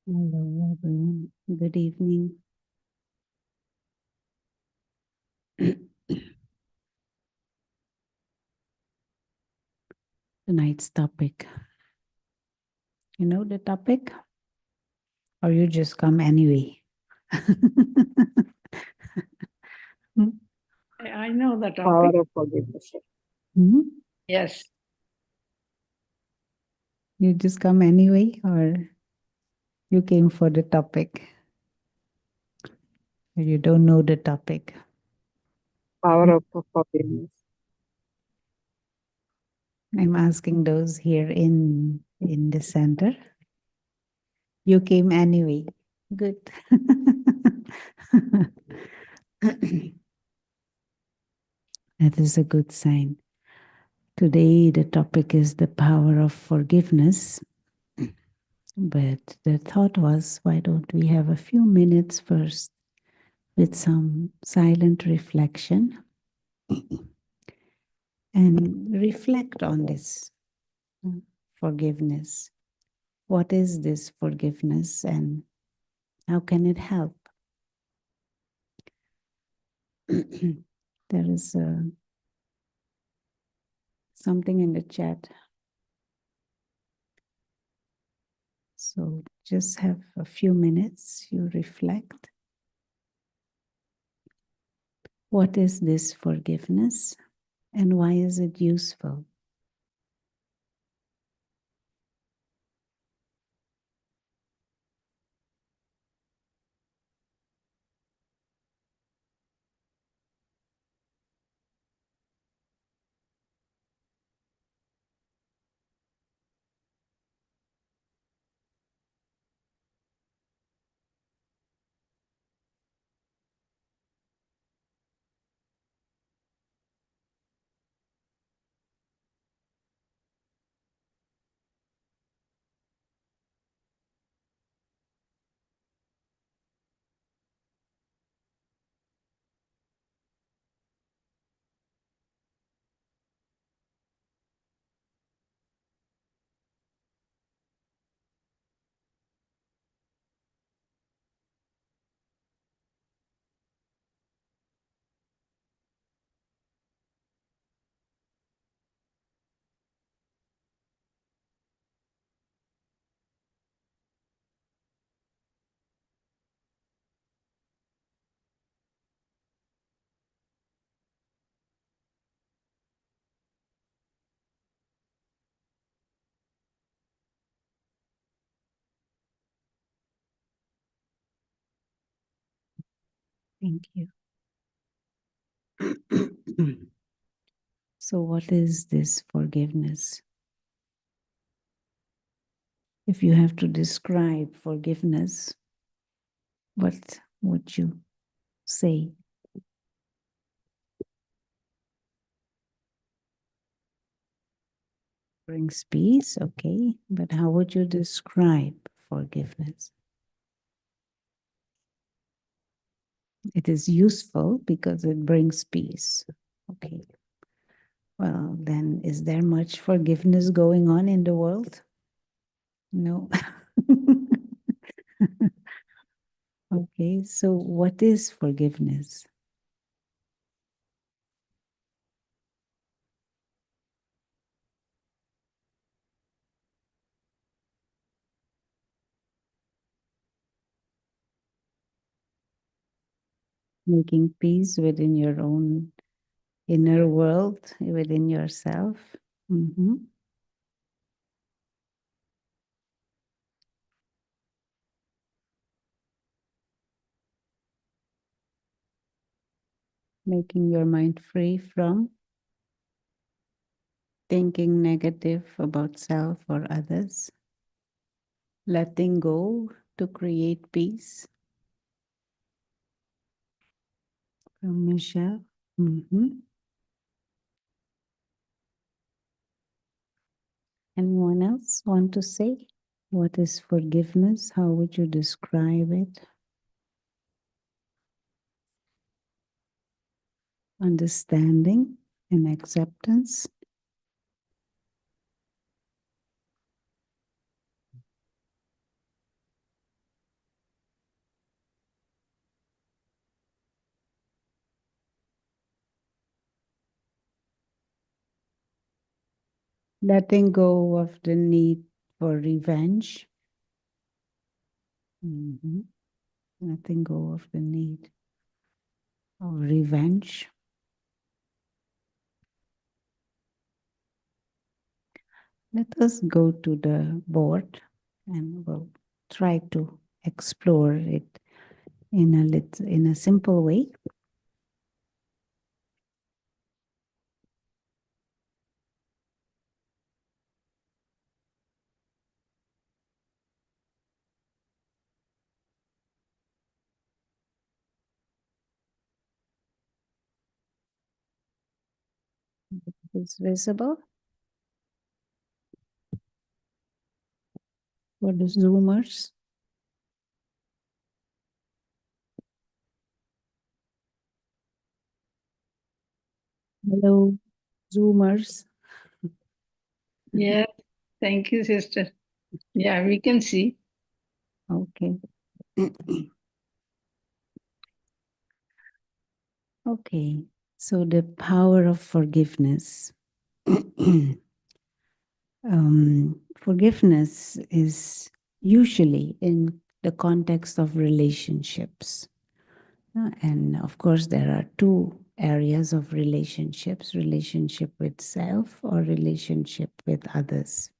Hello, everyone. Good evening. Tonight's topic. You know the topic? Or you just come anyway? I know the Power topic. of forgiveness. Hmm? Yes. You just come anyway, or you came for the topic? Or you don't know the topic? Power of forgiveness. I'm asking those here in the center. You came anyway. Good. That is a good sign. Today, the topic is the power of forgiveness. But the thought was, why don't we have a few minutes first with some silent reflection and reflect on this forgiveness. What is this forgiveness and how can it help? There is something in the chat. So just have a few minutes, you reflect. What is this forgiveness and why is it useful? Thank you. So, what is this forgiveness? If you have to describe forgiveness, what would you say? Brings peace, okay, but how would you describe forgiveness? It is useful because it brings peace. Okay. Well, then, is there much forgiveness going on in the world? No. Okay, so what is forgiveness? Making peace within your own inner world, within yourself. Mhm. Making your mind free from thinking negative about self or others. Letting go to create peace. From Michelle. Anyone else want to say? What is forgiveness? How would you describe it? Understanding and acceptance. letting go of the need for revenge. Mhm. Letting go of the need of revenge. Let us go to the board and we'll try to explore it in a simple way. It's visible for the Zoomers. Hello, Zoomers. Yeah, thank you, sister. Yeah, we can see. Okay. Okay. So the power of forgiveness. Forgiveness is usually in the context of relationships. And of course, there are two areas of relationships: relationship with self or relationship with others.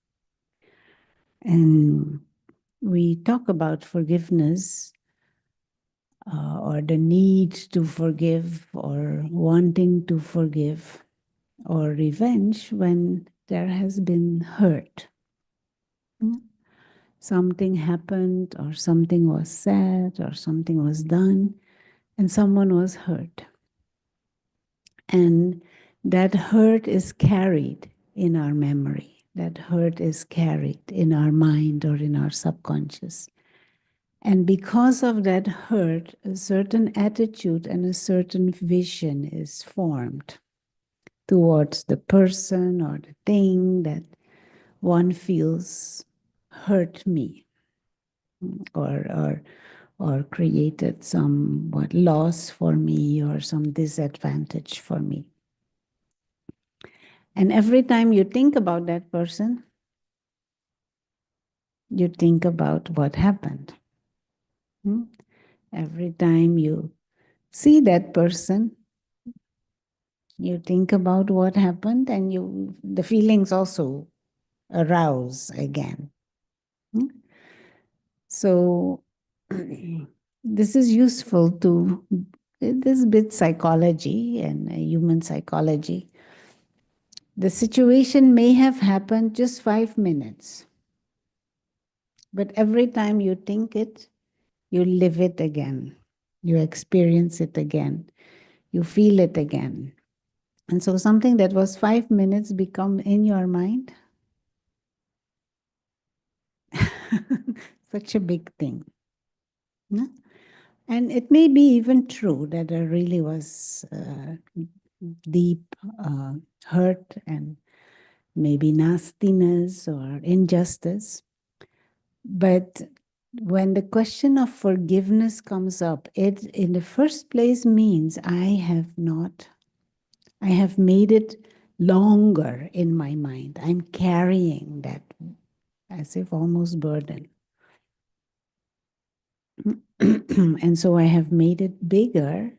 And we talk about forgiveness or the need to forgive or wanting to forgive or revenge when there has been hurt. Something happened or something was said or something was done and someone was hurt. And that hurt is carried in our memory. That hurt is carried in our mind or in our subconscious. And because of that hurt, a certain attitude and a certain vision is formed towards the person or the thing that one feels hurt me or or created somewhat loss for me or some disadvantage for me. And every time you think about that person, you think about what happened. Hmm? Every time you see that person, you think about what happened and you the feelings also arouse again. Hmm? So this is useful to this bit psychology and human psychology. The situation may have happened just 5 minutes, but every time you think it, you live it again. You experience it again. You feel it again. And so something that was 5 minutes become in your mind. Such a big thing. Yeah? And it may be even true that there really was deep hurt and maybe nastiness or injustice. But when the question of forgiveness comes up, it in the first place means I have made it longer in my mind. I'm carrying that as if almost burden. And so I have made it bigger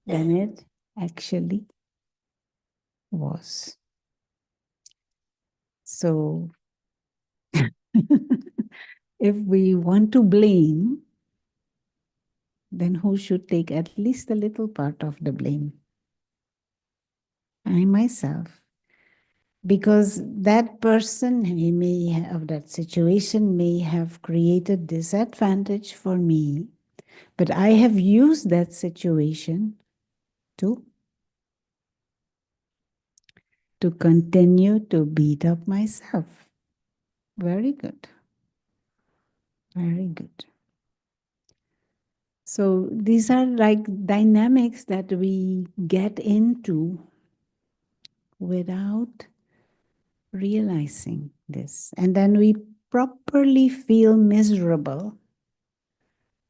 than it actually was. So if we want to blame, then who should take at least a little part of the blame? I myself. Because that person he may have that situation may have created disadvantage for me, but I have used that situation to to continue to beat up myself. Very good. Very good. So these are like dynamics that we get into without realizing this. And then we properly feel miserable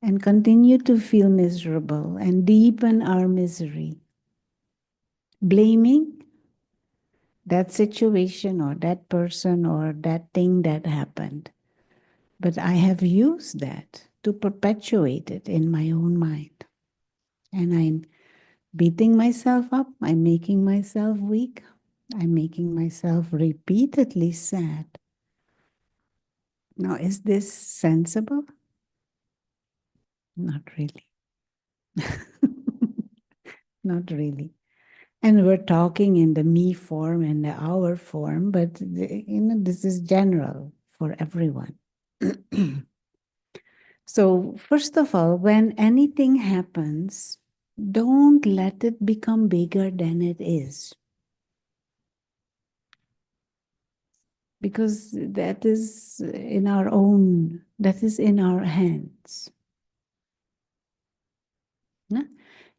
and continue to feel miserable and deepen our misery. Blaming that situation or that person or that thing that happened. But I have used that to perpetuate it in my own mind. And I'm beating myself up. I'm making myself weak. I'm making myself repeatedly sad. Now, is this sensible? Not really. Not really. And we're talking in the me form and the our form, but this is general for everyone. So, first of all, when anything happens, don't let it become bigger than it is. Because that is in our own, that is in our hands. No?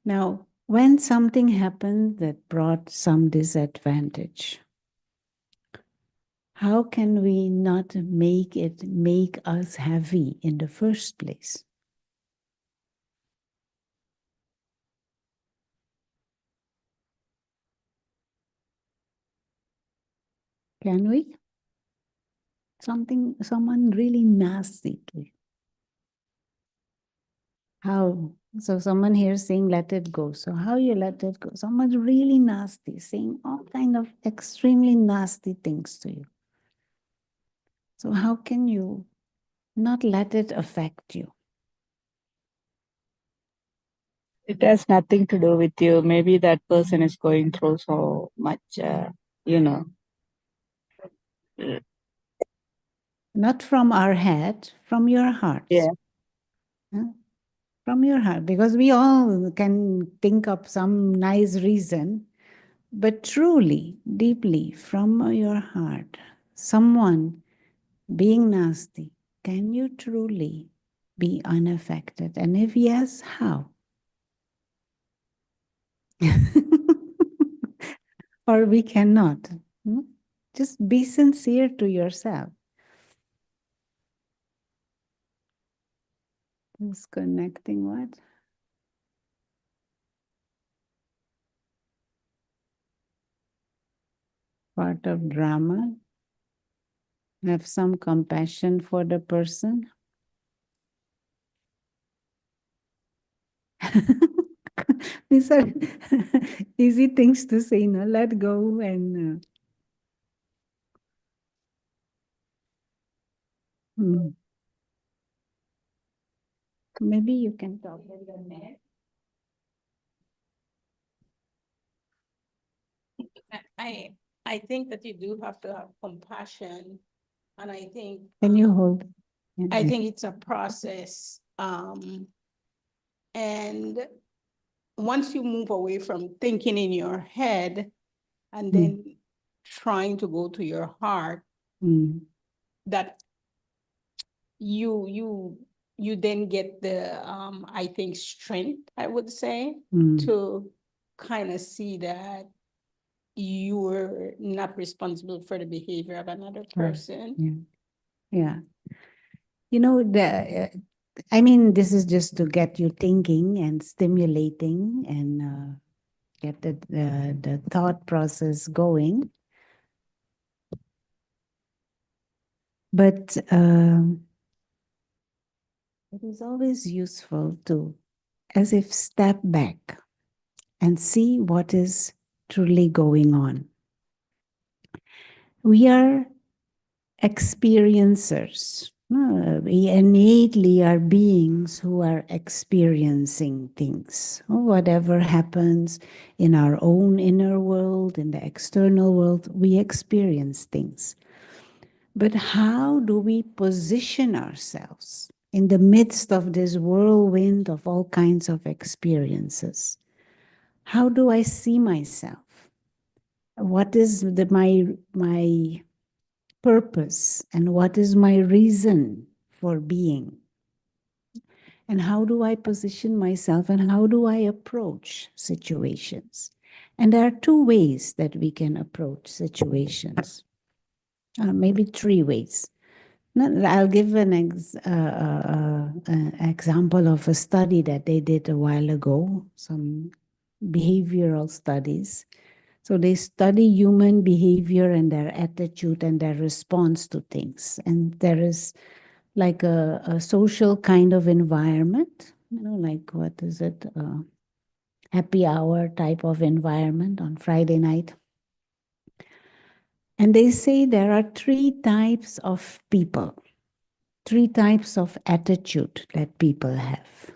Now, when something happened that brought some disadvantage, how can we not make it make us heavy in the first place? Can we? Someone really nasty to you. How? So someone here saying let it go. So how you let it go? Someone's really nasty, saying all kind of extremely nasty things to you. So how can you not let it affect you? It has nothing to do with you. Maybe that person is going through so much, you know. Not from our head, from your hearts. Yeah. Huh? From your heart, because we all can think of some nice reason, but truly, deeply from your heart, someone being nasty, can you truly be unaffected? And if yes, how? Or we cannot. Hmm? Just be sincere to yourself. Disconnecting what? Part of drama. Have some compassion for the person. These are easy things to say, no? Let go and maybe you can talk with the man. I I think that you do have to have compassion, and I think Can you hold? I think it's a process. And once you move away from thinking in your head and then trying to go to your heart, that you then get the I think strength, I would say, to kind of see that you were not responsible for the behavior of another person. Yeah. Yeah. You know, I mean, this is just to get you thinking and stimulating and get the thought process going. But it is always useful to, as if, step back and see what is truly going on. We are experiencers. We innately are beings who are experiencing things. Whatever happens in our own inner world, in the external world, we experience things. But how do we position ourselves in the midst of this whirlwind of all kinds of experiences? How do I see myself? What is my purpose and what is my reason for being? And how do I position myself and how do I approach situations? And there are two ways that we can approach situations, maybe three ways. I'll give an example of a study that they did a while ago, some behavioral studies. So they study human behavior and their attitude and their response to things. And there is like a social kind of environment, like what is it? Happy hour type of environment on Friday night. And they say there are 3 types of people, 3 types of attitude that people have.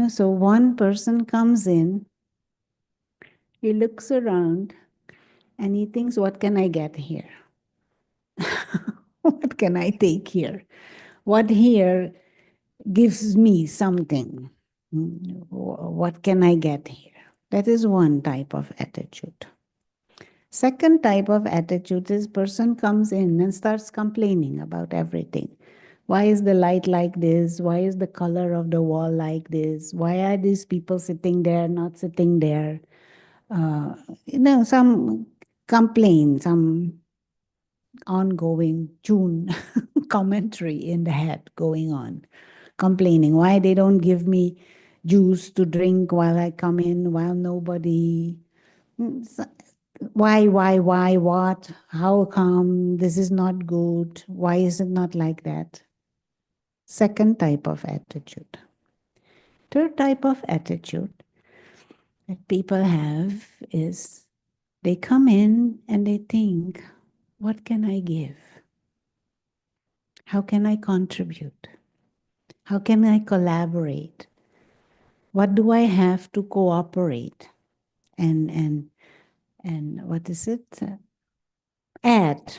So one person comes in, he looks around, and he thinks, what can I get here? What can I take here? What here gives me something? What can I get here? That is one type of attitude. Second type of attitude is person comes in and starts complaining about everything. Why is the light like this? Why is the color of the wall like this? Why are these people sitting there, not sitting there? Some complaint, some ongoing tune commentary in the head going on, complaining why they don't give me juice to drink while I come in, while nobody. Why, what, how come this is not good? Why is it not like that? Second type of attitude. Third type of attitude that people have is they come in and they think, what can I give? How can I contribute? How can I collaborate? What do I have to cooperate? And what is it? Add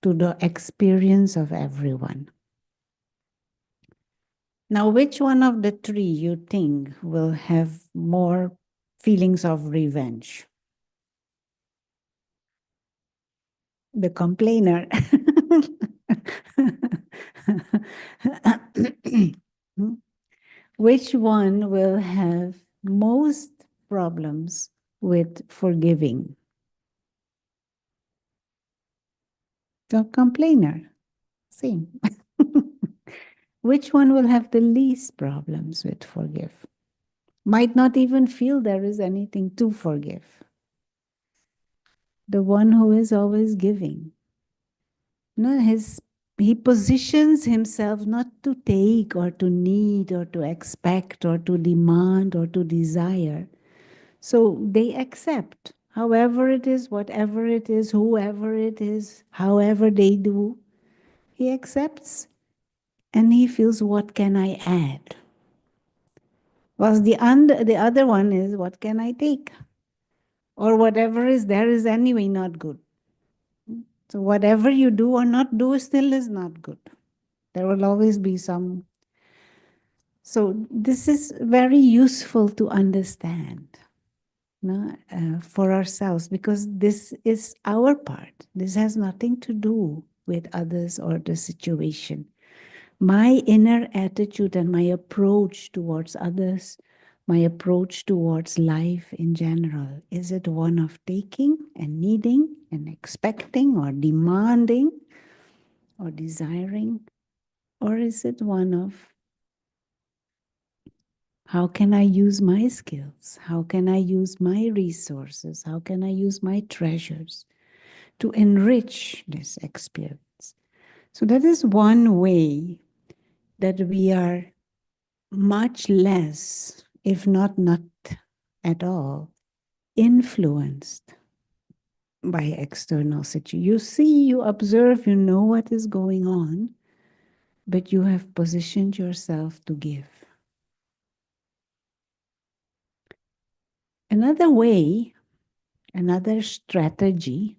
to the experience of everyone. Now, which one of the 3 you think will have more feelings of revenge? The complainer. Which one will have most problems with forgiving? The complainer. Same. Which one will have the least problems with forgive? Might not even feel there is anything to forgive. The one who is always giving. No, he positions himself not to take or to need or to expect or to demand or to desire. So they accept, however it is, whatever it is, whoever it is, however they do, he accepts and he feels, what can I add? Whilst the other one is, what can I take? Or whatever is there is anyway not good. So whatever you do or not do still is not good. There will always be some. So this is very useful to understand, for ourselves, because this is our part. This has nothing to do with others or the situation. My inner attitude and my approach towards others, my approach towards life in general, is it one of taking and needing and expecting or demanding or desiring? Or is it one of, how can I use my skills? How can I use my resources? How can I use my treasures to enrich this experience? So that is one way that we are much less, if not at all, influenced by external situations. You see, you observe, you know what is going on, but you have positioned yourself to give. Another way, another strategy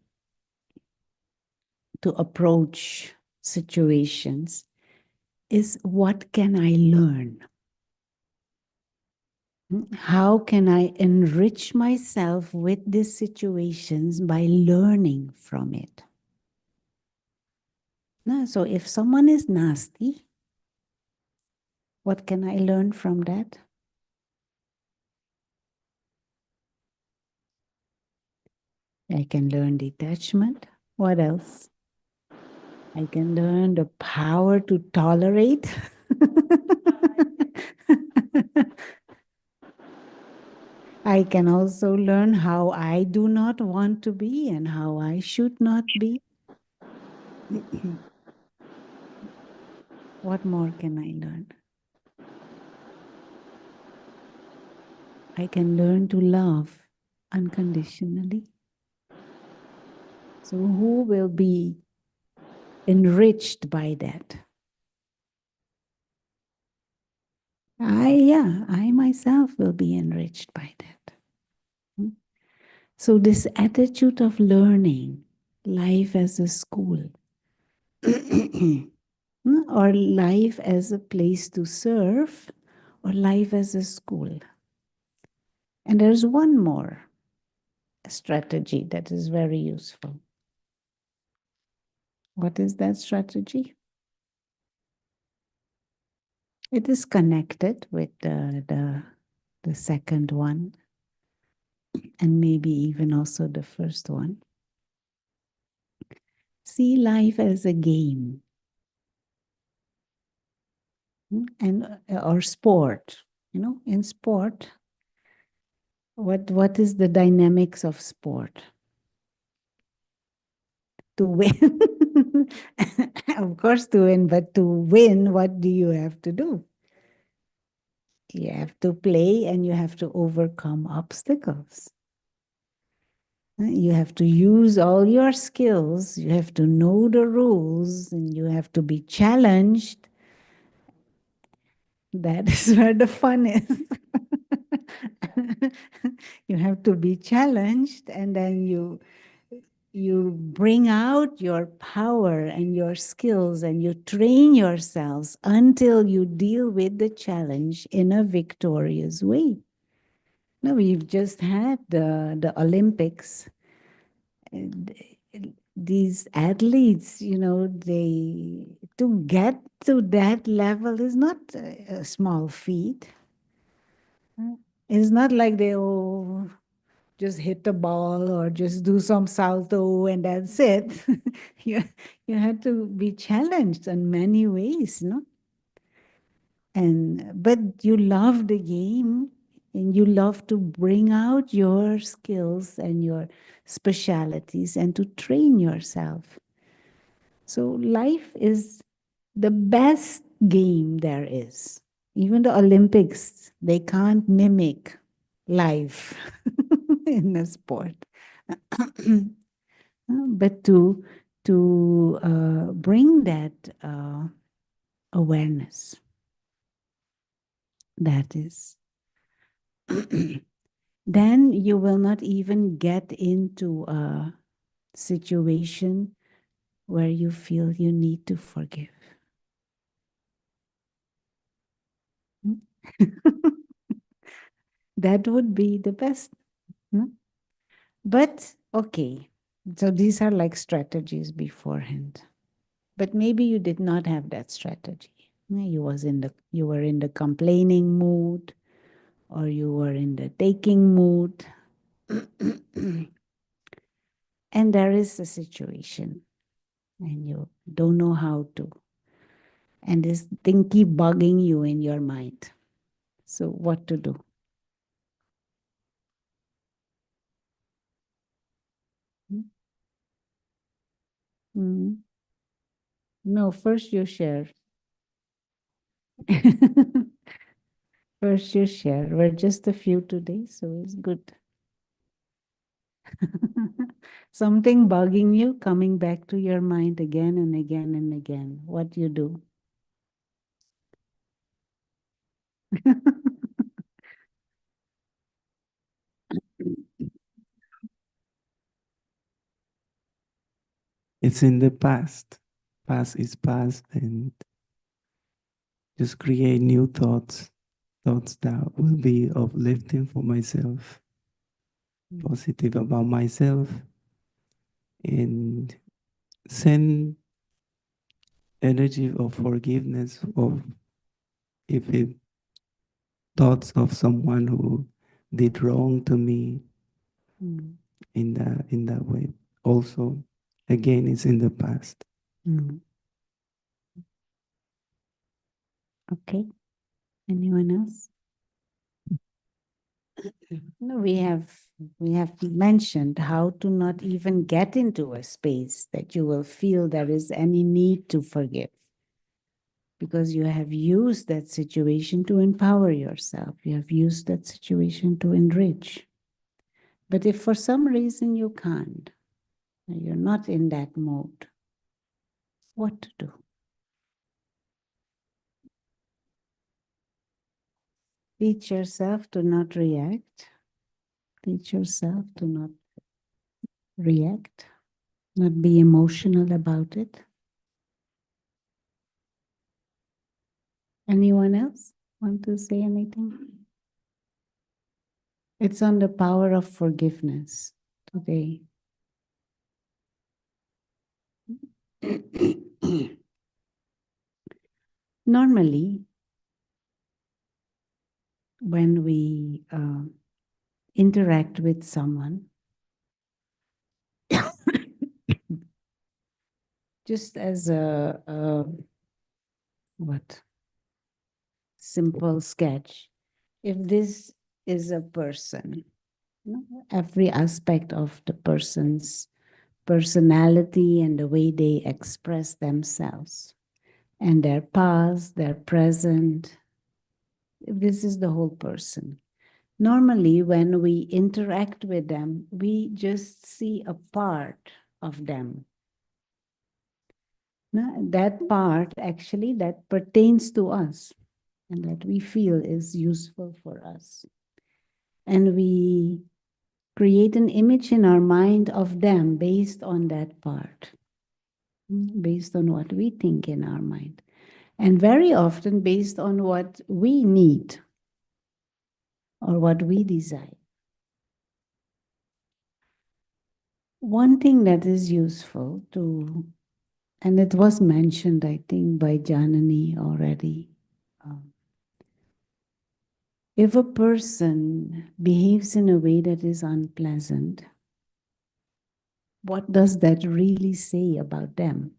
to approach situations is, what can I learn? How can I enrich myself with these situations by learning from it? No, so if someone is nasty, what can I learn from that? I can learn detachment. What else? I can learn the power to tolerate. I can also learn how I do not want to be and how I should not be. What more can I learn? I can learn to love unconditionally. So who will be enriched by that? I myself will be enriched by that. So this attitude of learning, life as a school, or life as a place to serve, or life as a school. And there's one more strategy that is very useful. What is that strategy? It is connected with the second one, and maybe even also the first one. See life as a game, and or sport. You know, in sport, what is the dynamics of sport? To win, of course, to win, but to win, what do you have to do? You have to play and you have to overcome obstacles. You have to use all your skills, you have to know the rules, and you have to be challenged. That is where the fun is. You have to be challenged, and then you bring out your power and your skills, and you train yourselves until you deal with the challenge in a victorious way. Now, we've just had the Olympics. These athletes, they to get to that level is not a small feat. It's not like they just hit the ball or just do some salto and that's it. you you had to be challenged in many ways, no? But you love the game and you love to bring out your skills and your specialities and to train yourself. So life is the best game there is. Even the Olympics, they can't mimic life in a sport. But to bring that awareness, that is, then you will not even get into a situation where you feel you need to forgive. That would be the best. But okay, so these are like strategies beforehand. But maybe you did not have that strategy. You were in the complaining mood, or you were in the taking mood. And there is a situation and you don't know how to. And this thing keep bugging you in your mind. So what to do? Mm. No, first you share. First you share. We're just a few today, so it's good. Something bugging you, coming back to your mind again and again and again. What you do? It's in the past. Past is past, and just create new thoughts that will be uplifting for myself, positive about myself, and send energy of forgiveness of if it thoughts of someone who did wrong to me in that way. Also, again, it's in the past. Okay. Anyone else? we have mentioned how to not even get into a space that you will feel there is any need to forgive, because you have used that situation to empower yourself. You have used that situation to enrich. But if for some reason you can't, you're not in that mode, what to do? Teach yourself to not react. Teach yourself to not react, not be emotional about it. Anyone else want to say anything? It's on the power of forgiveness today. Normally, when we interact with someone, just as a what simple sketch, if this is a person, every aspect of the person's personality and the way they express themselves, and their past, their present, if this is the whole person. Normally, when we interact with them, we just see a part of them. That part actually that pertains to us and that we feel is useful for us. And we create an image in our mind of them based on that part, based on what we think in our mind. And very often based on what we need or what we desire. One thing that is useful to, and it was mentioned, I think, by Janani already. If a person behaves in a way that is unpleasant, what does that really say about them?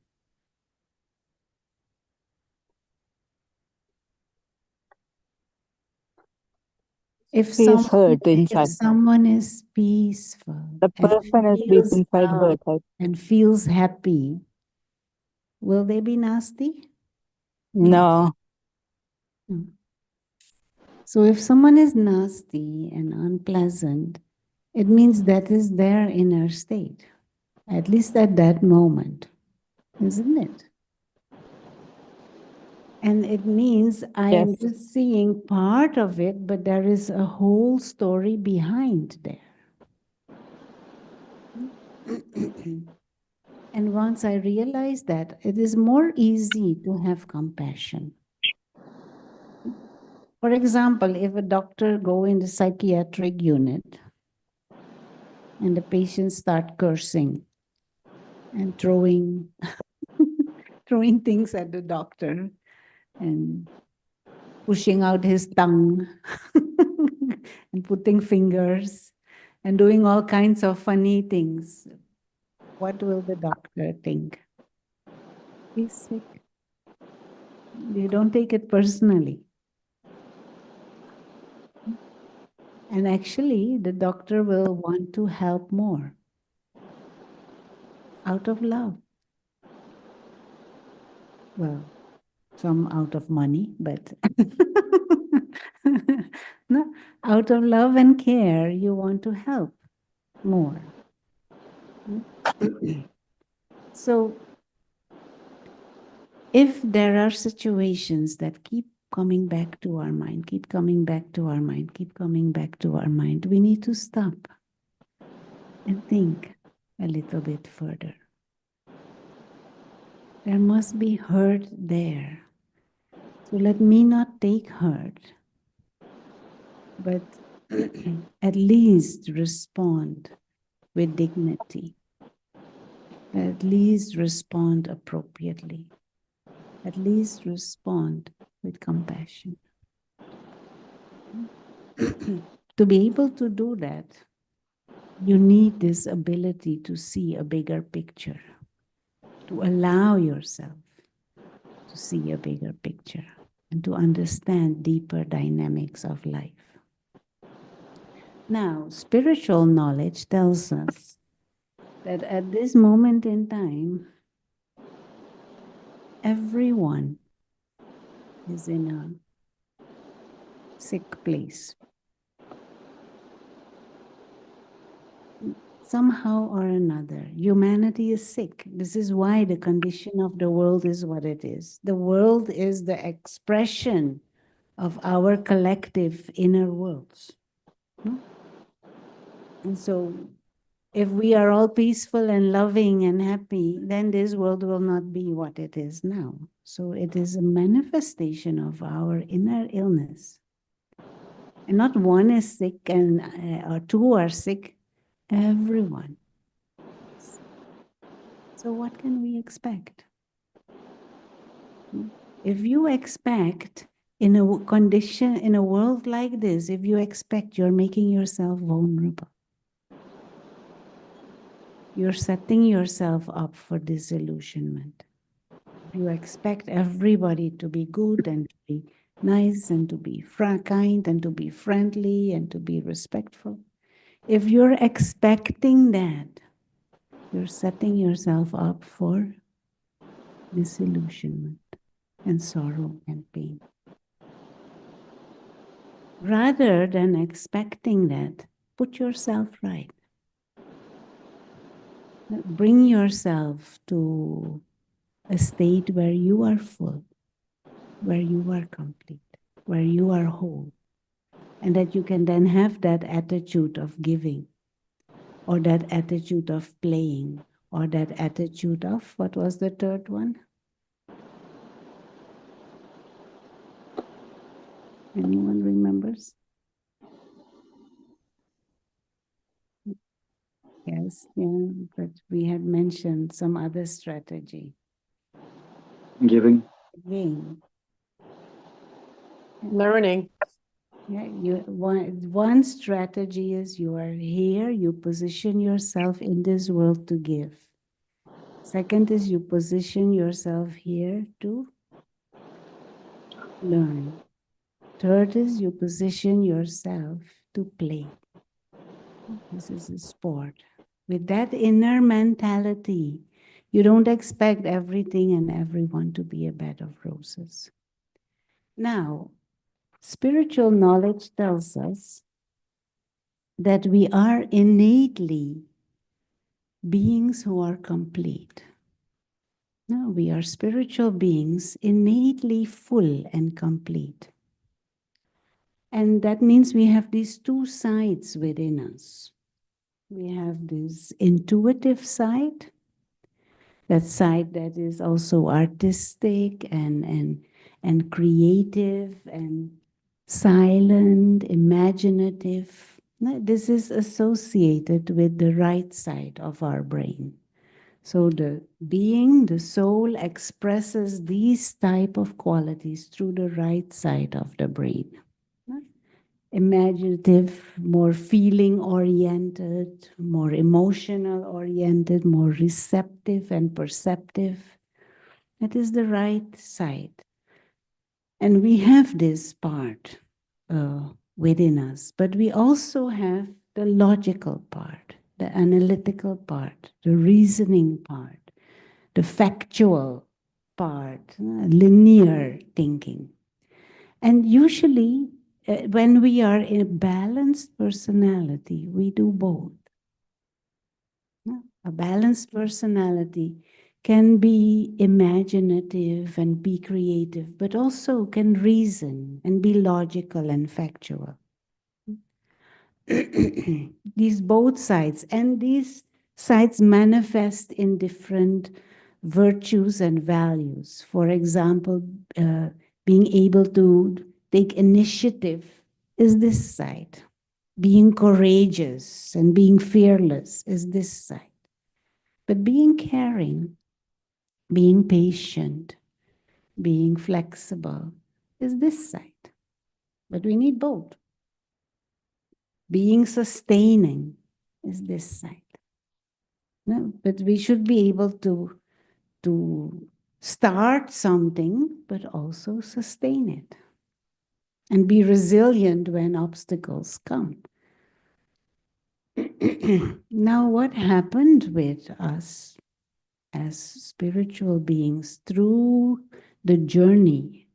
If He is hurt inside. someone is peaceful The and person is deep feels inside hurt. and feels happy, will they be nasty? No. No. So if someone is nasty and unpleasant, it means that is their inner state, at least at that moment, isn't it? And it means I am just seeing part of it, but there is a whole story behind there. And once I realize that, it is more easy to have compassion. For example, if a doctor go in the psychiatric unit and the patients start cursing and throwing throwing things at the doctor and pushing out his tongue and putting fingers and doing all kinds of funny things, what will the doctor think? He's sick. You don't take it personally. And actually, the doctor will want to help more out of love. Well, some out of money, but no, out of love and care, you want to help more. So if there are situations that keep coming back to our mind, keep coming back to our mind, keep coming back to our mind, we need to stop and think a little bit further. There must be hurt there. So let me not take hurt, but at least respond with dignity. At least respond appropriately. At least respond with compassion. To be able to do that, you need this ability to see a bigger picture, to allow yourself to see a bigger picture and to understand deeper dynamics of life. Now, spiritual knowledge tells us that at this moment in time, everyone is in a sick place. Somehow or another, humanity is sick. This is why the condition of the world is what it is. The world is the expression of our collective inner worlds. No? And so, if we are all peaceful and loving and happy, then this world will not be what it is now. So, it is a manifestation of our inner illness. And not one is sick and or two are sick, everyone. So what can we expect? If you expect in a condition, in a world like this, if you expect, you're making yourself vulnerable. You're setting yourself up for disillusionment. If you expect everybody to be good and to be nice and to be kind and to be friendly and to be respectful, if you're expecting that, you're setting yourself up for disillusionment and sorrow and pain. Rather than expecting that, put yourself right. Bring yourself to a state where you are full, where you are complete, where you are whole, and that you can then have that attitude of giving, or that attitude of playing, or that attitude of, what was the third one? Anyone remembers? Yes, yeah, but we had mentioned some other strategy. Giving. Giving. Learning. Yeah, one strategy is you are here, you position yourself in this world to give. Second is you position yourself here to learn. Third is you position yourself to play. This is a sport. With that inner mentality, you don't expect everything and everyone to be a bed of roses. Now, spiritual knowledge tells us that we are innately beings who are complete. No, we are spiritual beings innately full and complete. And that means we have these two sides within us. We have this intuitive side, that side that is also artistic and creative and silent, imaginative. This is associated with the right side of our brain. So the being, the soul, expresses these type of qualities through the right side of the brain. Imaginative, more feeling oriented, more emotional oriented, more receptive and perceptive. That is the right side. And we have this part within us, but we also have the logical part, the analytical part, the reasoning part, the factual part, linear thinking. And usually, when we are in a balanced personality, we do both. A balanced personality can be imaginative and be creative, but also can reason and be logical and factual. These both sides, and these sides manifest in different virtues and values. For example, being able to take initiative is this side. Being courageous and being fearless is this side. But being caring, being patient, being flexible is this side. But we need both. Being sustaining is this side. No, but we should be able to start something, but also sustain it and be resilient when obstacles come. Now, what happened with us as spiritual beings through the journey?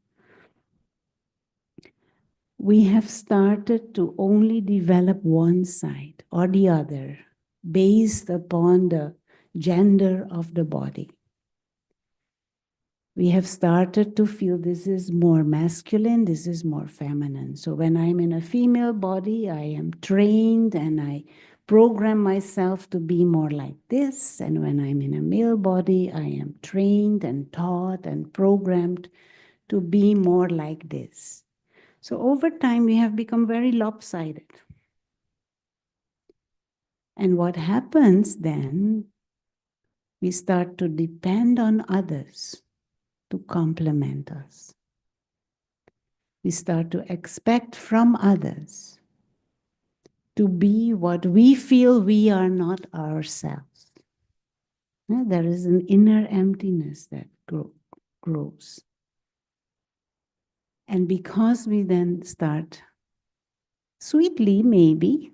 We have started to only develop one side or the other based upon the gender of the body. We have started to feel this is more masculine, this is more feminine. So when I'm in a female body, I am trained and I program myself to be more like this. And when I'm in a male body, I am trained and taught and programmed to be more like this. So over time, we have become very lopsided. And what happens then, we start to depend on others to complement us. We start to expect from others to be what we feel we are not ourselves. There is an inner emptiness that grows. And because we then start sweetly, maybe,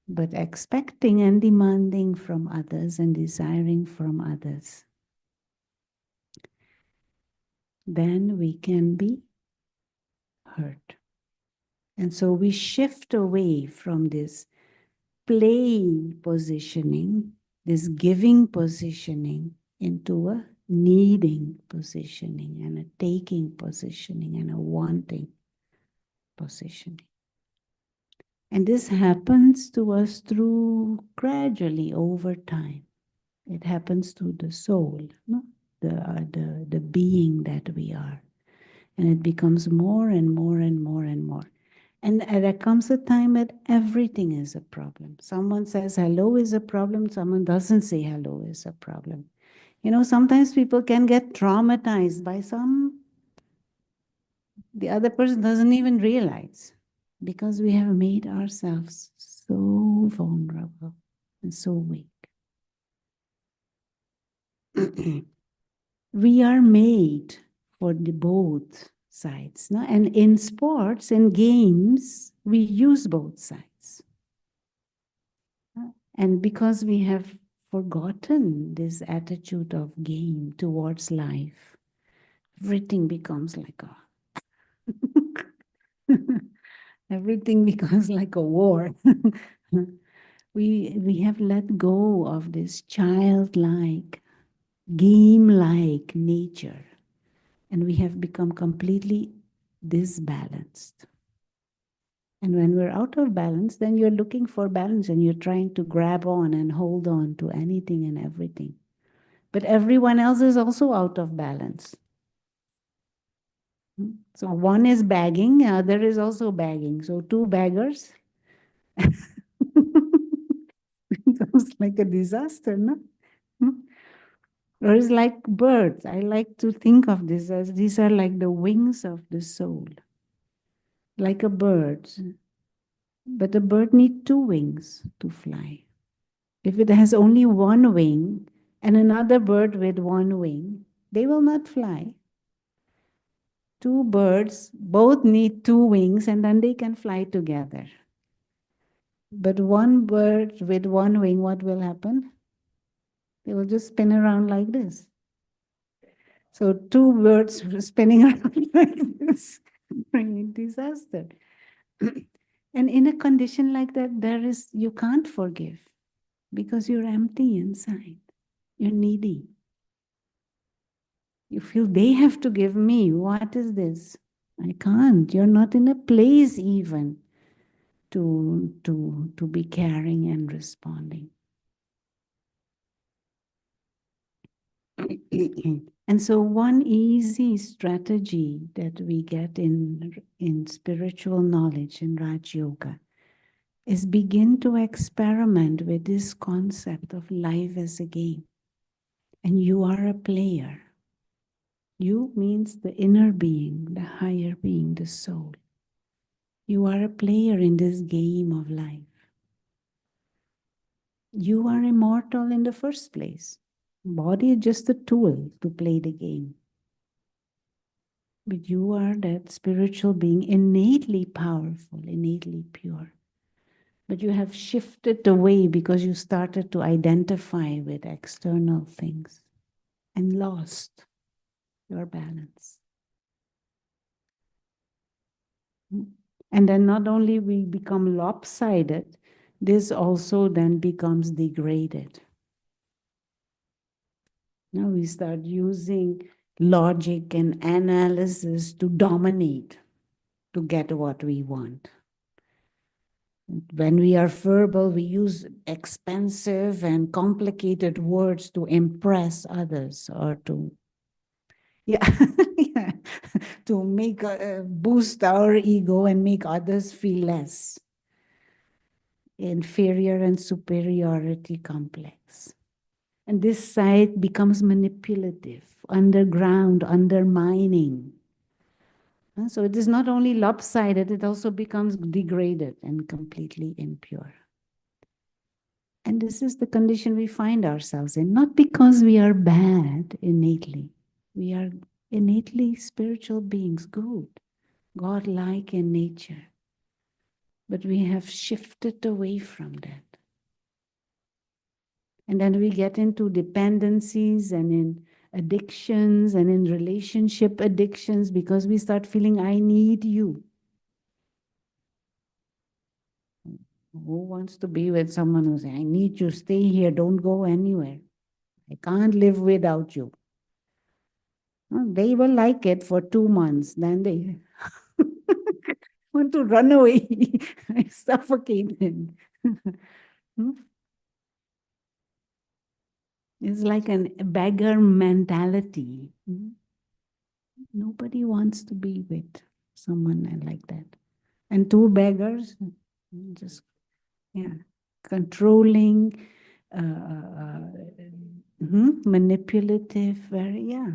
but expecting and demanding from others and desiring from others, then we can be hurt. And so we shift away from this play positioning, this giving positioning, into a needing positioning and a taking positioning and a wanting positioning. And this happens to us through gradually over time. It happens to the soul, no? the being that we are. And it becomes more and more and more and more. And there comes a time that everything is a problem. Someone says hello is a problem, someone doesn't say hello is a problem. You know, sometimes people can get traumatized by the other person doesn't even realize, because we have made ourselves so vulnerable and so weak. We are made for the both sides. No? And in sports and games, we use both sides. And because we have forgotten this attitude of game towards life, everything becomes like a everything becomes like a war. We have let go of this childlike, game-like nature, and we have become completely disbalanced. And when we're out of balance, then you're looking for balance and you're trying to grab on and hold on to anything and everything. But everyone else is also out of balance. So one is bagging, the other is also bagging. So two baggers. Sounds like a disaster, no? Or it's like birds. I like to think of this as these are like the wings of the soul. Like a bird. But a bird needs two wings to fly. If it has only one wing and another bird with one wing, they will not fly. Two birds both need two wings and then they can fly together. But one bird with one wing, what will happen? They will just spin around like this. So two birds spinning around like this, bringing disaster. And in a condition like that, you can't forgive because you're empty inside. You're needy. You feel they have to give me. What is this? I can't. You're not in a place even to be caring and responding. And so one easy strategy that we get in spiritual knowledge, in Raj Yoga, is begin to experiment with this concept of life as a game. And you are a player. You means the inner being, the higher being, the soul. You are a player in this game of life. You are immortal in the first place. Body is just a tool to play the game. But you are that spiritual being, innately powerful, innately pure. But you have shifted away because you started to identify with external things and lost your balance. And then not only we become lopsided, this also then becomes degraded. Now we start using logic and analysis to dominate, to get what we want. When we are verbal, we use expensive and complicated words to impress others or to, yeah, yeah, to make boost our ego and make others feel less. Inferior and superiority complex. And this side becomes manipulative, underground, undermining. So it is not only lopsided, it also becomes degraded and completely impure. And this is the condition we find ourselves in, not because we are bad innately. We are innately spiritual beings, good, God-like in nature. But we have shifted away from that. And then we get into dependencies and in addictions and in relationship addictions because we start feeling, I need you. Who wants to be with someone who says, I need you, stay here, don't go anywhere. I can't live without you. Well, they will like it for 2 months, then they want to run away, suffocated. It's like a beggar mentality. Nobody wants to be with someone like that. And two beggars, just, yeah, controlling, manipulative, very, yeah.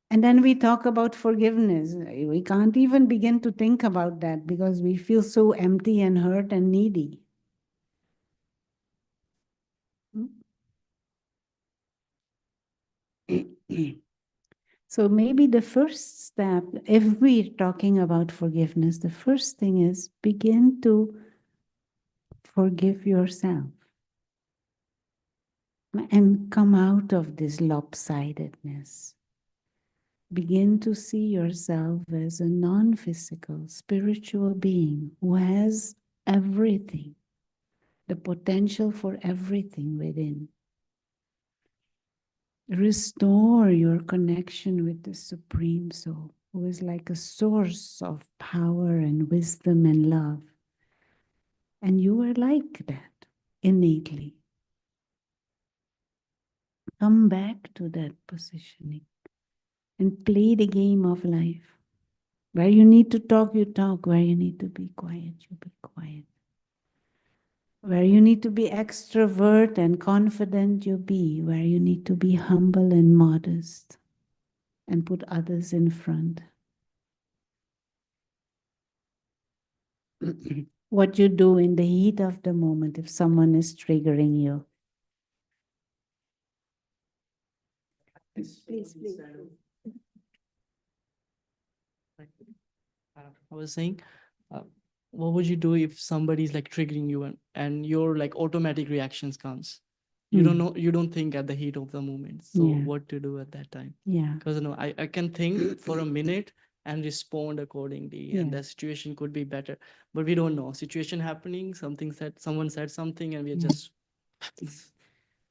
And then we talk about forgiveness. We can't even begin to think about that because we feel so empty and hurt and needy. So maybe the first step, if we're talking about forgiveness, the first thing is begin to forgive yourself and come out of this lopsidedness. Begin to see yourself as a non-physical, spiritual being who has everything, the potential for everything within. Restore your connection with the Supreme Soul, who is like a source of power and wisdom and love. And you are like that innately. Come back to that positioning and play the game of life. Where you need to talk, you talk. Where you need to be quiet, you be quiet. Where you need to be extrovert and confident, you be. Where you need to be humble and modest and put others in front. What you do in the heat of the moment if someone is triggering you. Please. I was saying, uh, what would you do if somebody's like triggering you and your like automatic reactions comes? You don't know, you don't think at the heat of the moment. So what to do at that time? Yeah. Because I can think for a minute and respond accordingly, and the situation could be better. But we don't know. Situation happening, someone said something, and we are just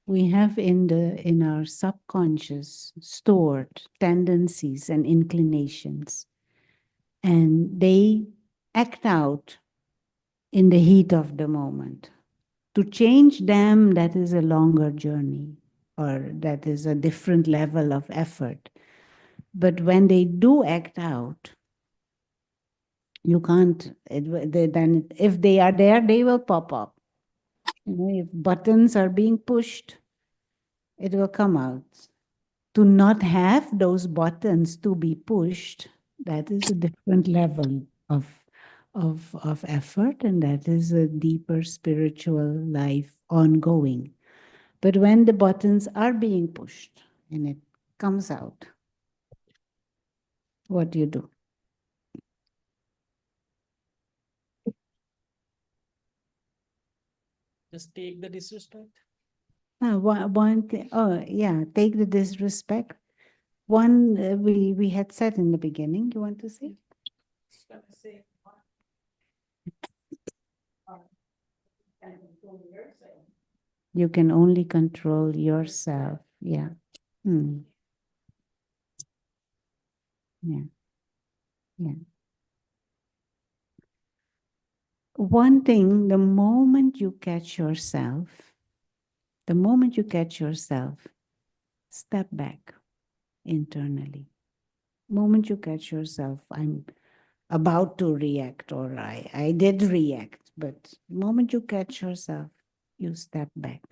We have in our subconscious stored tendencies and inclinations, and they act out in the heat of the moment. To change them, that is a longer journey, or that is a different level of effort. But when they do act out, you can't, then if they are there, they will pop up. If buttons are being pushed, it will come out. To not have those buttons to be pushed, that is a different level of effort, and that is a deeper spiritual life ongoing. But when the buttons are being pushed and it comes out, what do you do? Just take the disrespect. One thing, oh yeah, take the disrespect. One we had said in the beginning. You want to say? You can only control yourself. Yeah. Hmm. Yeah. Yeah. One thing, the moment you catch yourself, step back internally. Moment you catch yourself, I'm about to react, or I did react, but the moment you catch yourself, you step back.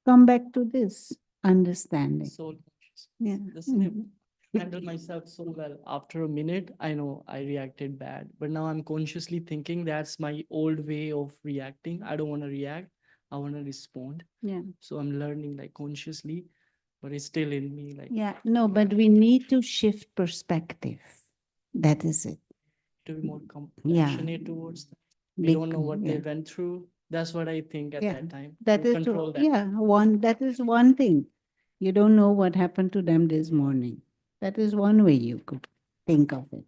Come back to this understanding. Soul conscious. Yeah. Listen, I handle myself so well. After a minute, I know I reacted bad, but now I'm consciously thinking that's my old way of reacting. I don't want to react. I want to respond. Yeah. So I'm learning like consciously, but it's still in me. Like Yeah. No, but we need to shift perspective. That is it. to be more compassionate towards them. We don't know what they went through. That's what I think at that time. That To is control true. that. Yeah, that is one thing. You don't know what happened to them this morning. That is one way you could think of it.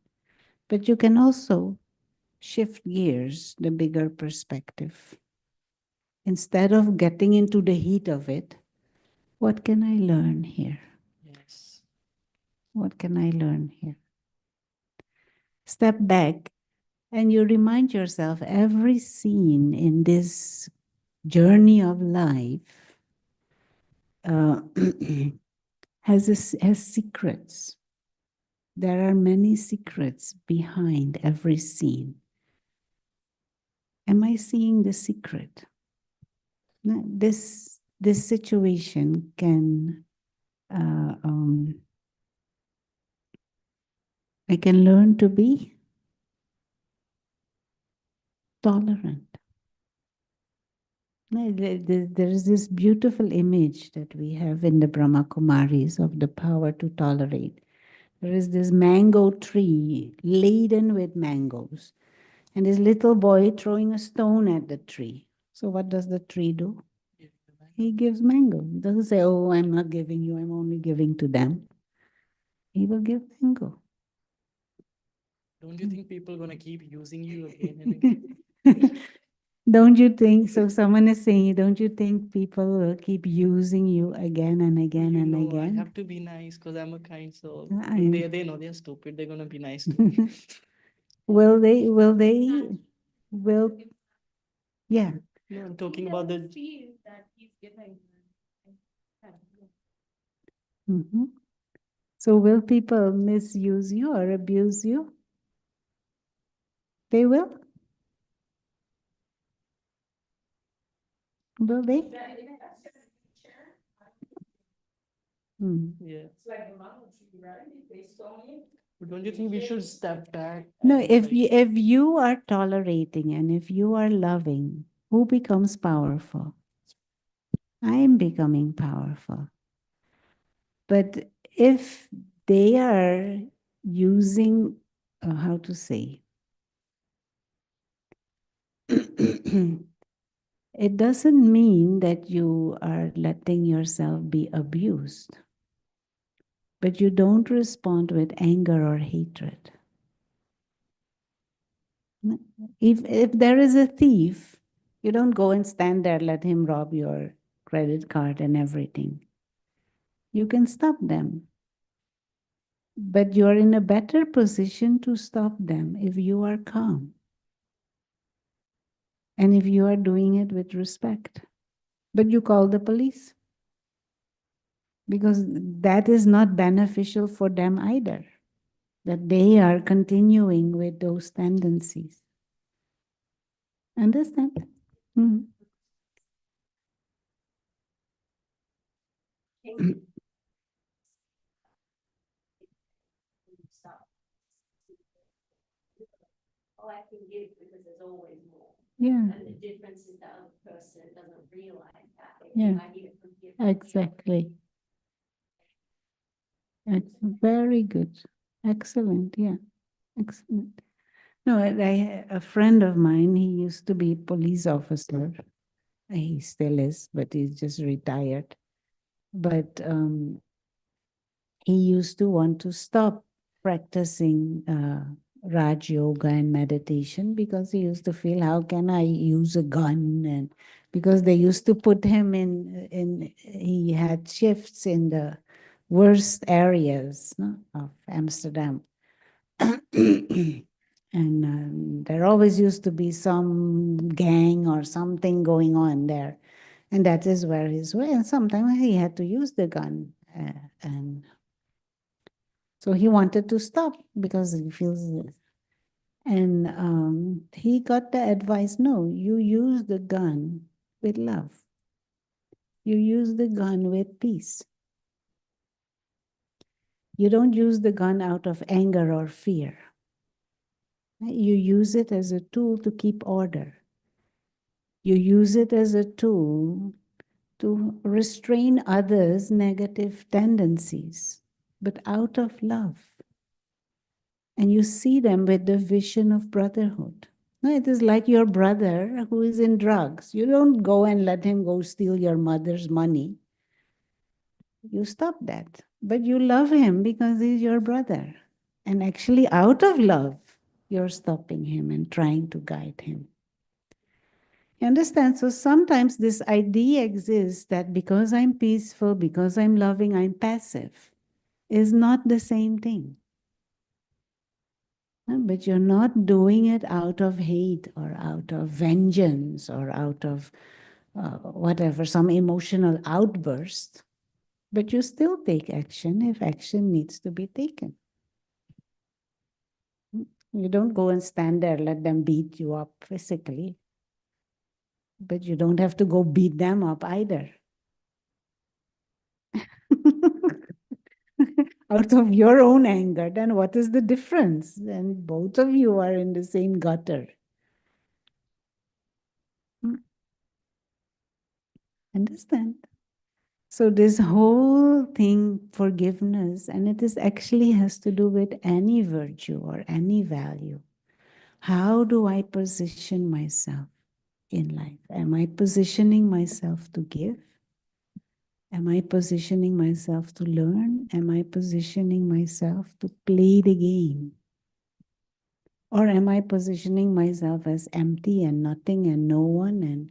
But you can also shift gears, the bigger perspective. Instead of getting into the heat of it, what can I learn here? Yes. What can I learn here? Step back and you remind yourself every scene in this journey of life has secrets. There are many secrets behind every scene. Am I seeing the secret? This situation can I can learn to be tolerant. There is this beautiful image that we have in the Brahma Kumaris of the power to tolerate. There is this mango tree laden with mangoes, and this little boy throwing a stone at the tree. So what does the tree do? He gives mango. He doesn't say, oh, I'm not giving you, I'm only giving to them. He will give mango. Don't you think people are going to keep using you again and again? Don't you think? So someone is saying, don't you think people will keep using you again and again and again? I have to be nice because I'm a kind soul. I- They know they're stupid. They're going to be nice to me. Will yeah. No, I'm talking about the. Mhm. So will people misuse you or abuse you? They will? Will they? Yeah. But don't you think we should step back? No, and, if like, you are tolerating and if you are loving, who becomes powerful? I am becoming powerful. But if they are using, how to say, it doesn't mean that you are letting yourself be abused, but you don't respond with anger or hatred. If there is a thief, you don't go and stand there, let him rob your credit card and everything. You can stop them. But you're in a better position to stop them if you are calm. And if you are doing it with respect. But you call the police. Because that is not beneficial for them either. That they are continuing with those tendencies. Understand? Mm. Oh, I can give because there's always more. Yeah. And the difference is the other person doesn't realize that. Yeah. I give from here. Exactly. It's very good. Excellent. Yeah. Excellent. No, a friend of mine, he used to be police officer. He still is, but he's just retired. But he used to want to stop practicing Raj Yoga and meditation because he used to feel, how can I use a gun? And because they used to put him he had shifts in the worst areas, no, of Amsterdam. And there always used to be some gang or something going on there. And that is where his way. And sometimes he had to use the gun. And so he wanted to stop because he feels this. And he got the advice, no, you use the gun with love. You use the gun with peace. You don't use the gun out of anger or fear. You use it as a tool to keep order. You use it as a tool to restrain others' negative tendencies, but out of love. And you see them with the vision of brotherhood. No, it is like your brother who is in drugs. You don't go and let him go steal your mother's money. You stop that. But you love him because he's your brother. And actually, out of love, you're stopping him and trying to guide him. You understand? So sometimes this idea exists that because I'm peaceful, because I'm loving, I'm passive, is not the same thing. But you're not doing it out of hate or out of vengeance or out of whatever, some emotional outburst. But you still take action if action needs to be taken. You don't go and stand there, let them beat you up physically. But you don't have to go beat them up either. Out of your own anger, then what is the difference? Then both of you are in the same gutter. Understand? So this whole thing, forgiveness, and it is actually has to do with any virtue or any value. How do I position myself in life? Am I positioning myself to give? Am I positioning myself to learn? Am I positioning myself to play the game? Or am I positioning myself as empty and nothing and no one and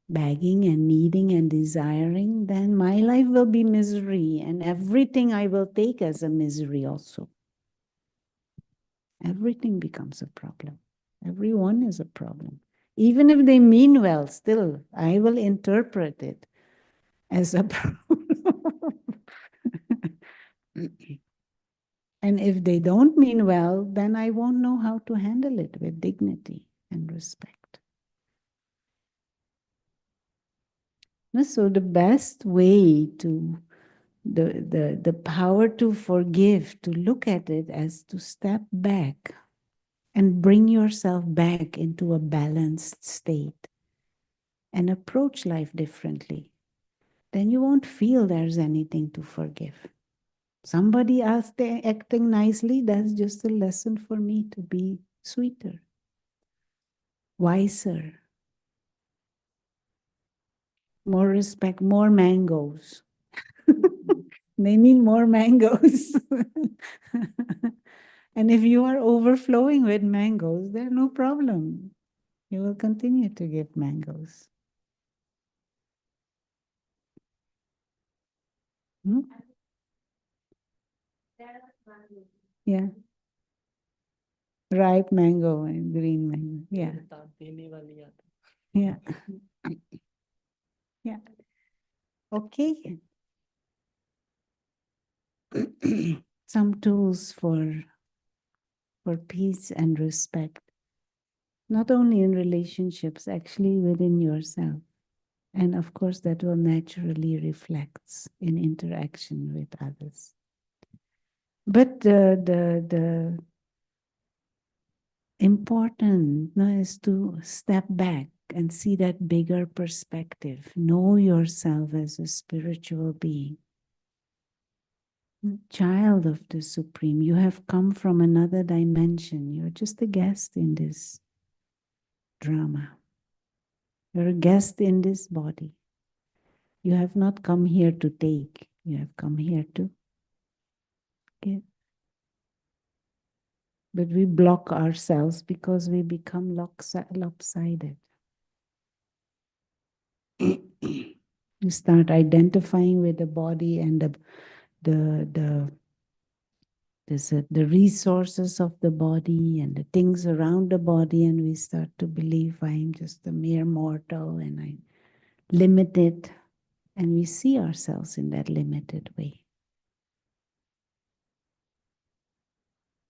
begging and needing and desiring? Then my life will be misery and everything I will take as a misery also. Everything becomes a problem. Everyone is a problem. Even if they mean well, still, I will interpret it as a problem. And if they don't mean well, then I won't know how to handle it with dignity and respect. So the best way to, the power to forgive, to look at it as to step back and bring yourself back into a balanced state and approach life differently, then you won't feel there's anything to forgive. Somebody else acting nicely, that's just a lesson for me to be sweeter, wiser, more respect, more mangoes. They need more mangoes. And if you are overflowing with mangoes, there's no problem. You will continue to give mangoes. Hmm? Yeah. Ripe mango and green mango. Yeah. Yeah. Yeah. Okay. Some tools for peace and respect, not only in relationships, actually within yourself. And of course, that will naturally reflects in interaction with others. But the important is to step back and see that bigger perspective. Know yourself as a spiritual being. Child of the Supreme, you have come from another dimension. You're just a guest in this drama. You're a guest in this body. You have not come here to take. You have come here to give. But we block ourselves because we become lopsided. You start identifying with the body and the resources of the body and the things around the body, and we start to believe I'm just a mere mortal and I'm limited, and we see ourselves in that limited way.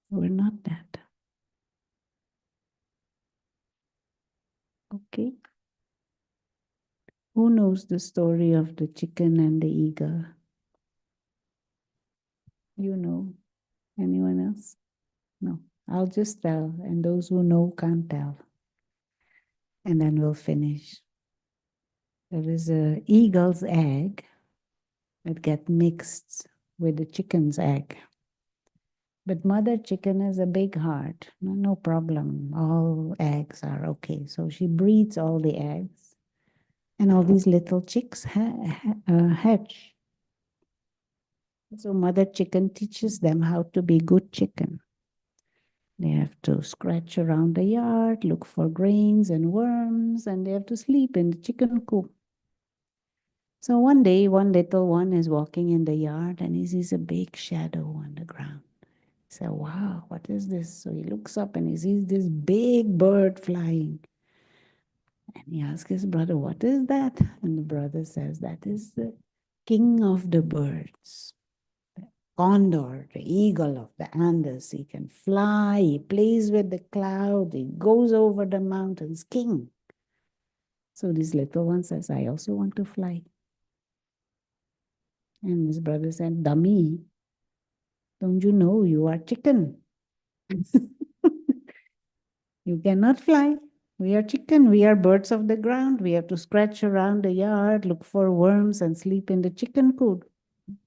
We're not that. Okay? Who knows the story of the chicken and the eagle? You know? Anyone else? No. I'll just tell, and those who know can't tell. And then we'll finish. There is an eagle's egg that gets mixed with the chicken's egg. But mother chicken has a big heart. No problem. All eggs are okay. So she breeds all the eggs. And all these little chicks hatch. So mother chicken teaches them how to be good chicken. They have to scratch around the yard, look for grains and worms, and they have to sleep in the chicken coop. So one day, one little one is walking in the yard and he sees a big shadow on the ground. He said, wow, what is this? So he looks up and he sees this big bird flying. And he asks his brother, what is that? And the brother says, that is the king of the birds. Condor, the eagle of the Andes. He can fly, he plays with the cloud, he goes over the mountains, king. So this little one says, I also want to fly. And his brother said, dummy, don't you know you are chicken? You cannot fly. We are chicken. We are birds of the ground. We have to scratch around the yard, look for worms, and sleep in the chicken coop.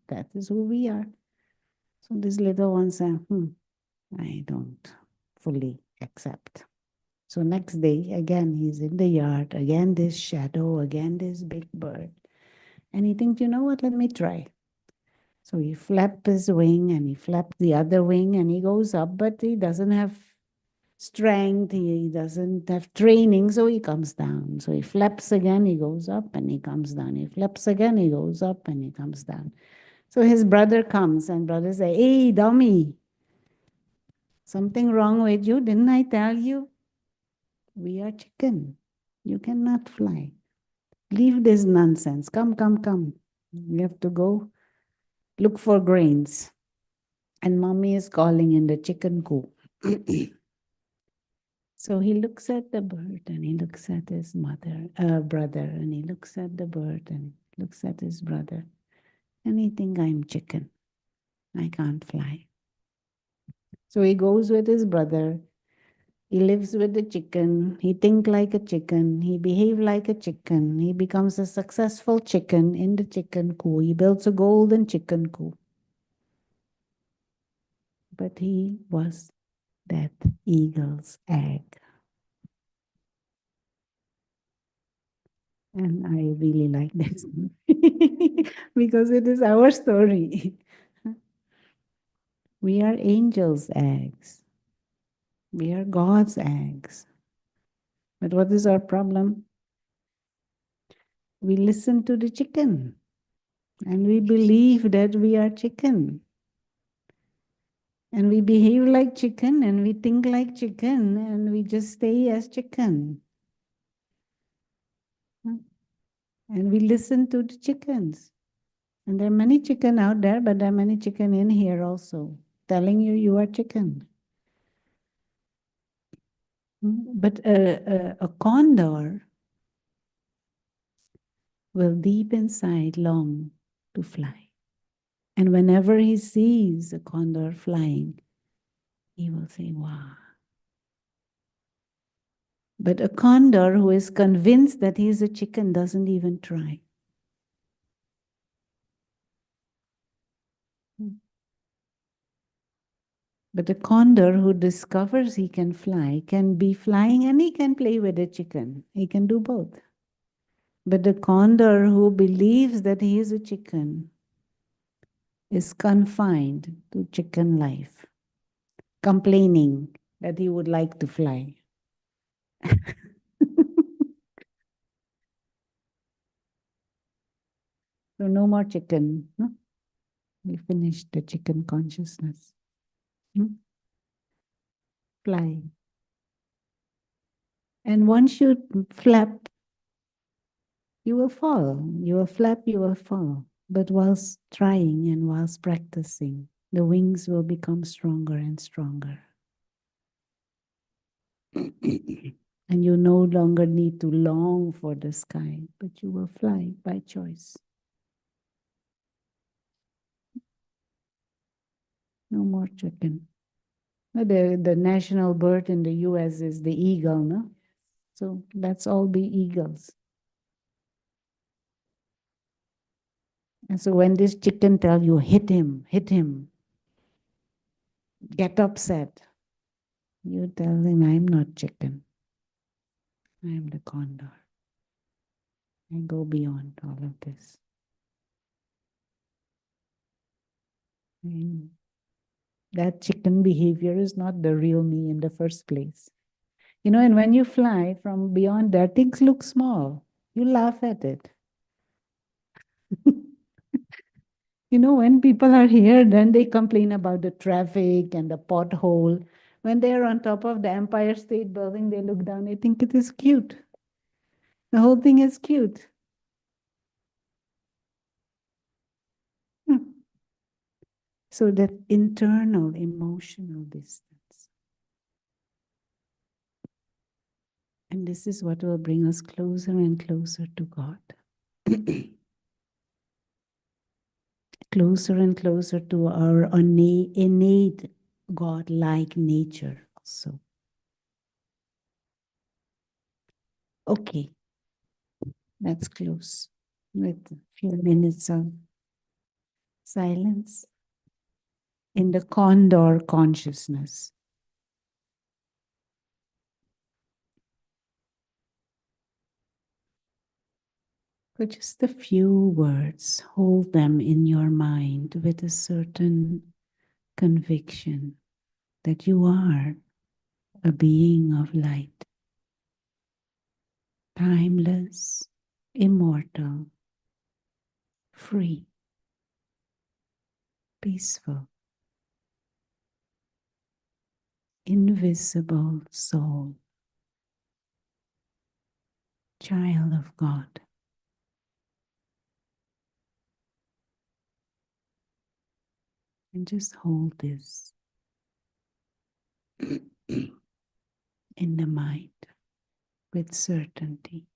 That is who we are. So this little one said, I don't fully accept. So next day, again, he's in the yard, again this shadow, again this big bird. And he thinks, you know what, let me try. So he flapped his wing and he flapped the other wing and he goes up, but he doesn't have strength, he doesn't have training, so he comes down. So he flaps again, he goes up and he comes down. He flaps again, he goes up and he comes down. So his brother comes and brother says, hey, dummy, something wrong with you? Didn't I tell you? We are chicken. You cannot fly. Leave this nonsense. Come, come, come. We have to go look for grains. And mommy is calling in the chicken coop. So he looks at the bird and he looks at his brother, and he looks at the bird and looks at his brother. And he thinks, I'm chicken. I can't fly. So he goes with his brother. He lives with the chicken. He thinks like a chicken. He behaves like a chicken. He becomes a successful chicken in the chicken coop. He builds a golden chicken coop. But he was that eagle's egg. And I really like this because it is our story. We are angels' eggs. We are God's eggs. But what is our problem? We listen to the chicken and we believe that we are chicken. And we behave like chicken and we think like chicken and we just stay as chicken. And we listen to the chickens. And there are many chicken out there, but there are many chicken in here also, telling you you are chicken. But a condor will deep inside long to fly. And whenever he sees a condor flying, he will say, wow. But a condor who is convinced that he is a chicken doesn't even try. But the condor who discovers he can fly can be flying and he can play with a chicken. He can do both. But the condor who believes that he is a chicken is confined to chicken life, complaining that he would like to fly. So no more chicken. No? We finished the chicken consciousness. Fly. And once you flap, you will fall. You will flap, you will fall. But whilst trying and whilst practicing, the wings will become stronger and stronger. And you no longer need to long for the sky, but you will fly by choice. No more chicken. The national bird in the US is the eagle, no? So let's all be eagles. And so when this chicken tells you, hit him, get upset, you tell him, I'm not chicken. I am the condor. I go beyond all of this. And that chicken behavior is not the real me in the first place. You know, and when you fly from beyond there, things look small. You laugh at it. You know, when people are here, then they complain about the traffic and the pothole. When they're on top of the Empire State Building, they look down, they think it is cute. The whole thing is cute. So that internal emotional distance. And this is what will bring us closer and closer to God. Closer and closer to our innate God-like nature also. Okay, let's close with a few minutes of silence in the condor consciousness. For just a few words, hold them in your mind with a certain conviction that you are a being of light, timeless, immortal, free, peaceful, invisible soul, child of God. And just hold this in the mind with certainty.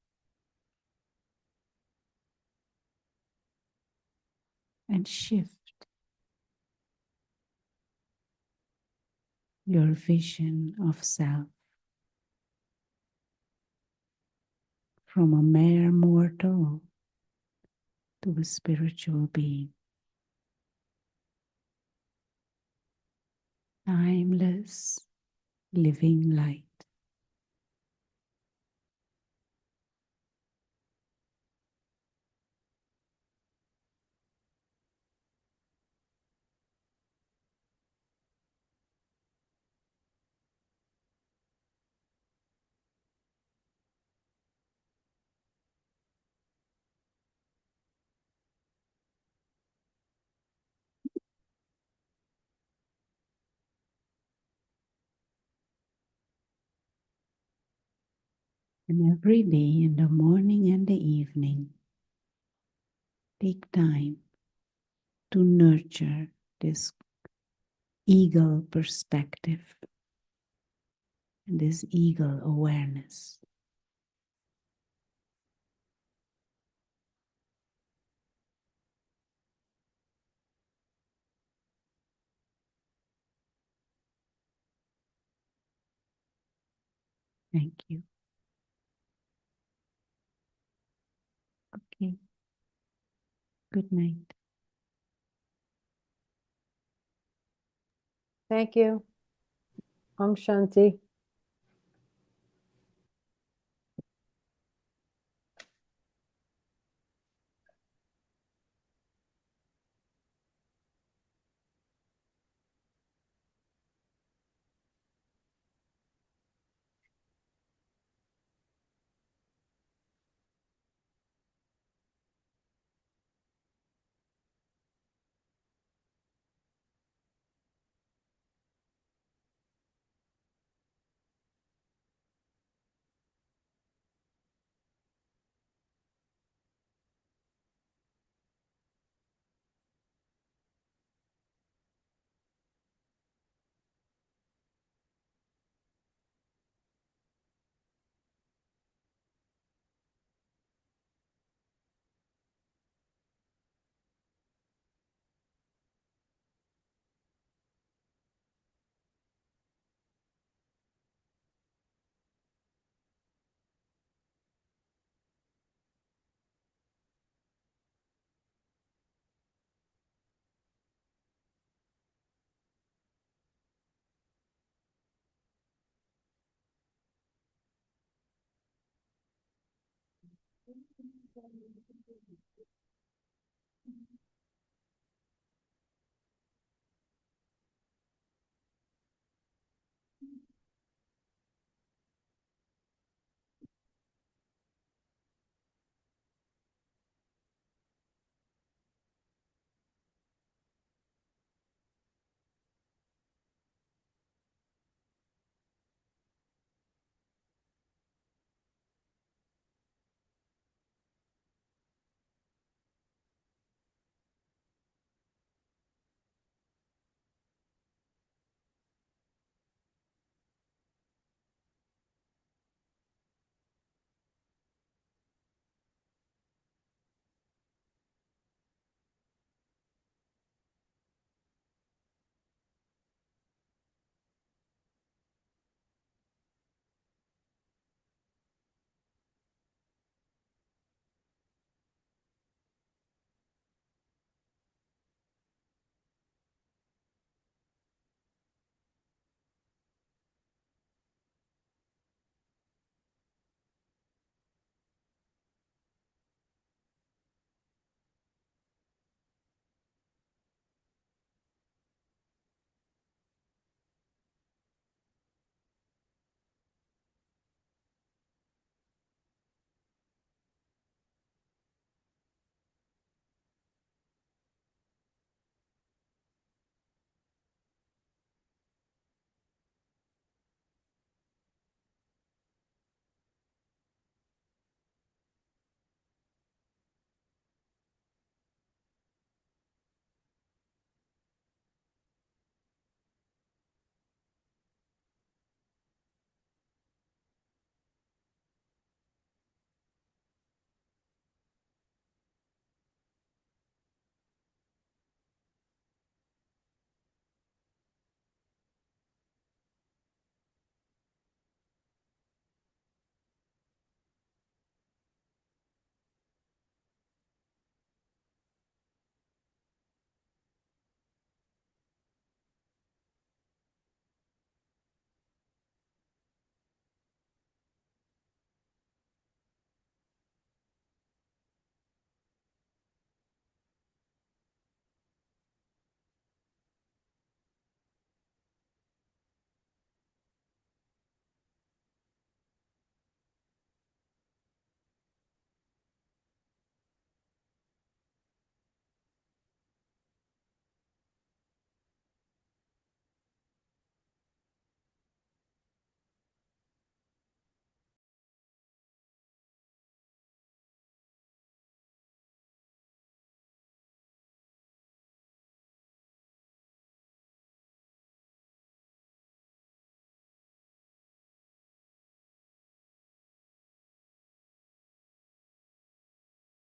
And shift your vision of self from a mere mortal to a spiritual being. Timeless, living light. And every day in the morning and the evening, take time to nurture this eagle perspective and this eagle awareness. Thank you. Okay. Good night. Thank you. Shanti.